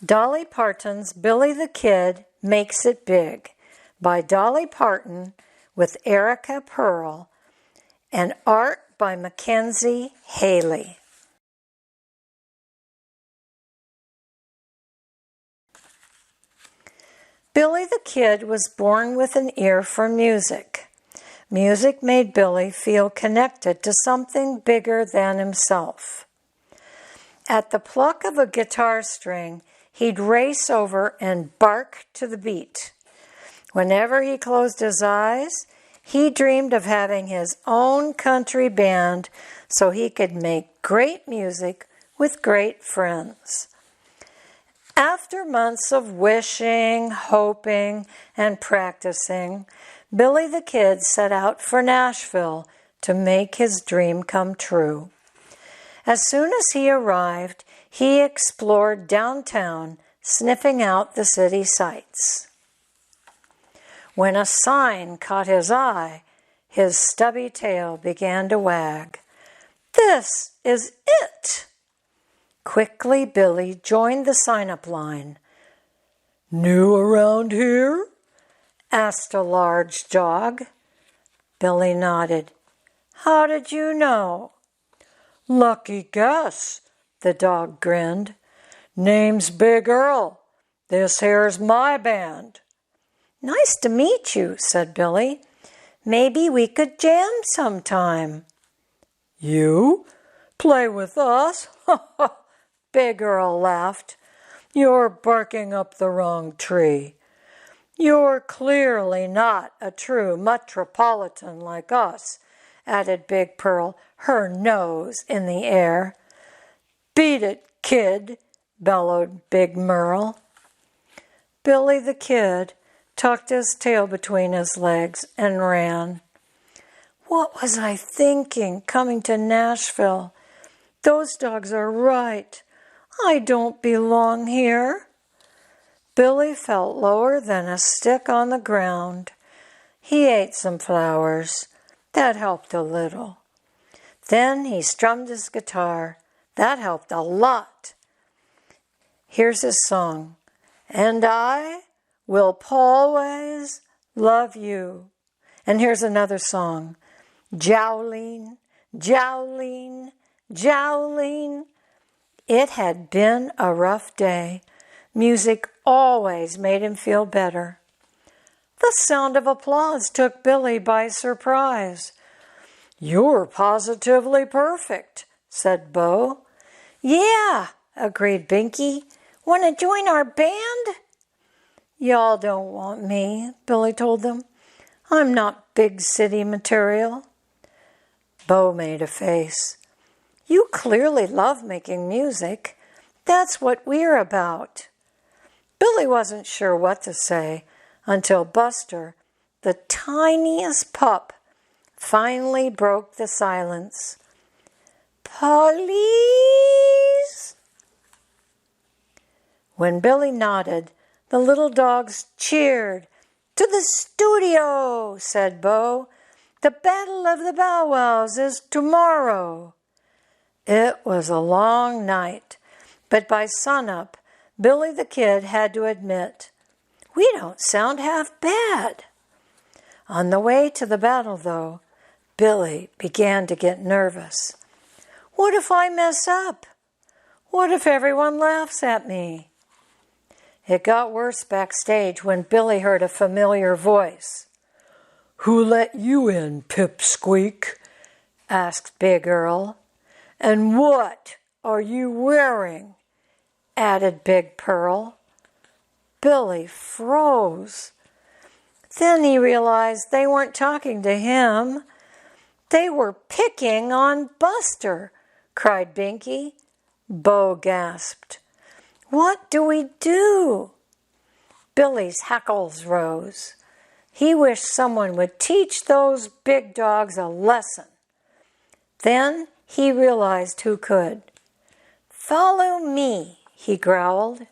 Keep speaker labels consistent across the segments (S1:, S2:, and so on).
S1: Dolly Parton's Billy the Kid Makes It Big by Dolly Parton with Erica Pearl and art by Mackenzie Haley. Billy the Kid was born with an ear for music. Music made Billy feel connected to something bigger than himself. At the pluck of a guitar string, he'd race over and bark to the beat. Whenever he closed his eyes, he dreamed of having his own country band so he could make great music with great friends. After months of wishing, hoping, and practicing, Billy the Kid set out for Nashville to make his dream come true. As soon as he arrived, he explored downtown, sniffing out the city sights. When a sign caught his eye, his stubby tail began to wag. "This is it!" Quickly, Billy joined the sign-up line. "New around here?" asked a large dog. Billy nodded. "How did you know?" "Lucky guess," the dog grinned. "Name's Big Earl. This here's my band." "Nice to meet you," said Billy. "Maybe we could jam sometime." "You? Play with us?" Big Earl laughed. "You're barking up the wrong tree. You're clearly not a true metropolitan like us," added Big Pearl, her nose in the air. "Beat it, kid," bellowed Big Merle. Billy the Kid tucked his tail between his legs and ran. "What was I thinking, coming to Nashville? Those dogs are right. I don't belong here." Billy felt lower than a stick on the ground. He ate some flowers. That helped a little. Then he strummed his guitar. That helped a lot. Here's his song. "And I will always love you." And here's another song. "Jolene, Jolene, Jolene." It had been a rough day. Music always made him feel better. The sound of applause took Billy by surprise. "You're positively perfect," said Bo. "Yeah," agreed Binky. "Want to join our band?" "Y'all don't want me," Billy told them. "I'm not big city material." Bo made a face. "You clearly love making music. That's what we're about." Billy wasn't sure what to say until Buster, the tiniest pup, finally broke the silence. "Police?" When Billy nodded, the little dogs cheered. "To the studio," said Bo. "The Battle of the Bow Wows is tomorrow." It was a long night, but by sunup, Billy the Kid had to admit, "We don't sound half bad." On the way to the battle, though, Billy began to get nervous. "What if I mess up? What if everyone laughs at me?" It got worse backstage when Billy heard a familiar voice. "Who let you in, Pipsqueak?" asked Big Earl. "And what are you wearing?" added Big Pearl. Billy froze. Then he realized they weren't talking to him. "They were picking on Buster," cried Binky. Bo gasped. "What do we do?" Billy's hackles rose. He wished someone would teach those big dogs a lesson. Then he realized who could. "Follow me," he growled.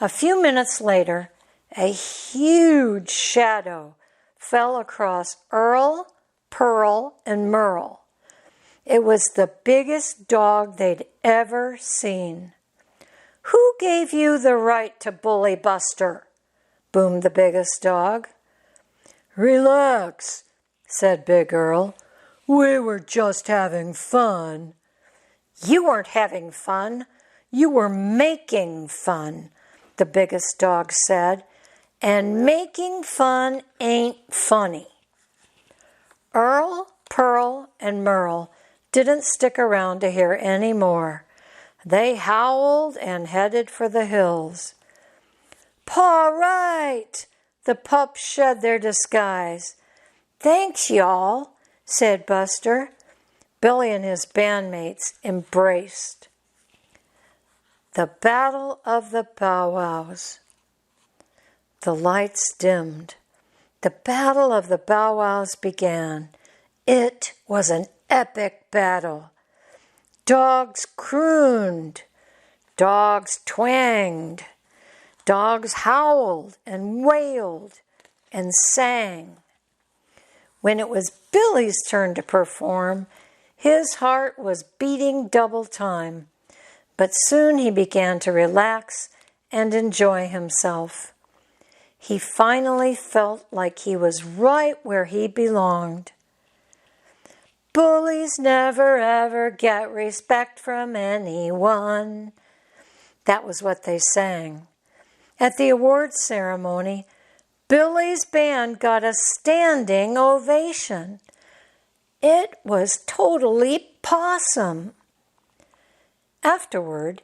S1: A few minutes later, a huge shadow fell across Earl, Pearl, and Merle. It was the biggest dog they'd ever seen. "Who gave you the right to bully Buster?" boomed the biggest dog. "Relax," said Big Earl. "We were just having fun." "You weren't having fun. You were making fun," the biggest dog said. "And making fun ain't funny." Earl, Pearl, and Merle didn't stick around to hear any more. They howled and headed for the hills. "Paw right!" The pups shed their disguise. "Thanks, y'all," said Buster. Billy and his bandmates embraced. The Battle of the Bow Wows. The lights dimmed. The Battle of the Bow Wows began. It was an epic battle. Dogs crooned. Dogs twanged. Dogs howled and wailed and sang. When it was Billy's turn to perform, his heart was beating double time, but soon he began to relax and enjoy himself. He finally felt like he was right where he belonged. "Bullies never ever get respect from anyone." That was what they sang. At the awards ceremony, Billy's band got a standing ovation. It was totally pawsome. Afterward,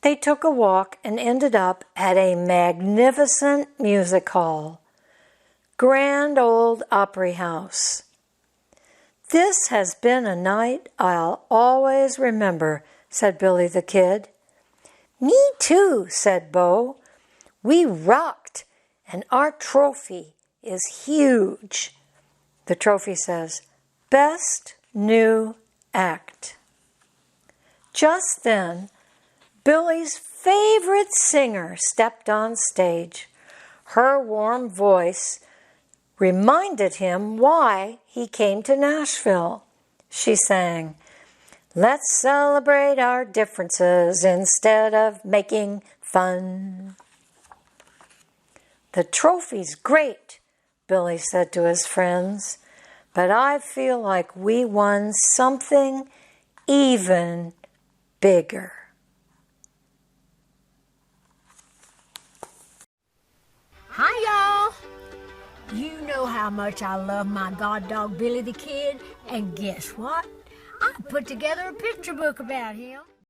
S1: they took a walk and ended up at a magnificent music hall. Grand Ole Opry House. "This has been a night I'll always remember," said Billy the Kid. "Me too," said Bo. "We rocked, and our trophy is huge." The trophy says, "Best New Act." Just then, Billy's favorite singer stepped on stage. Her warm voice reminded him why he came to Nashville. She sang, "Let's celebrate our differences instead of making fun." "The trophy's great," Billy said to his friends, "but I feel like we won something even bigger."
S2: Hi, y'all. You know how much I love my god dog Billy the Kid, and guess what? I put together a picture book about him.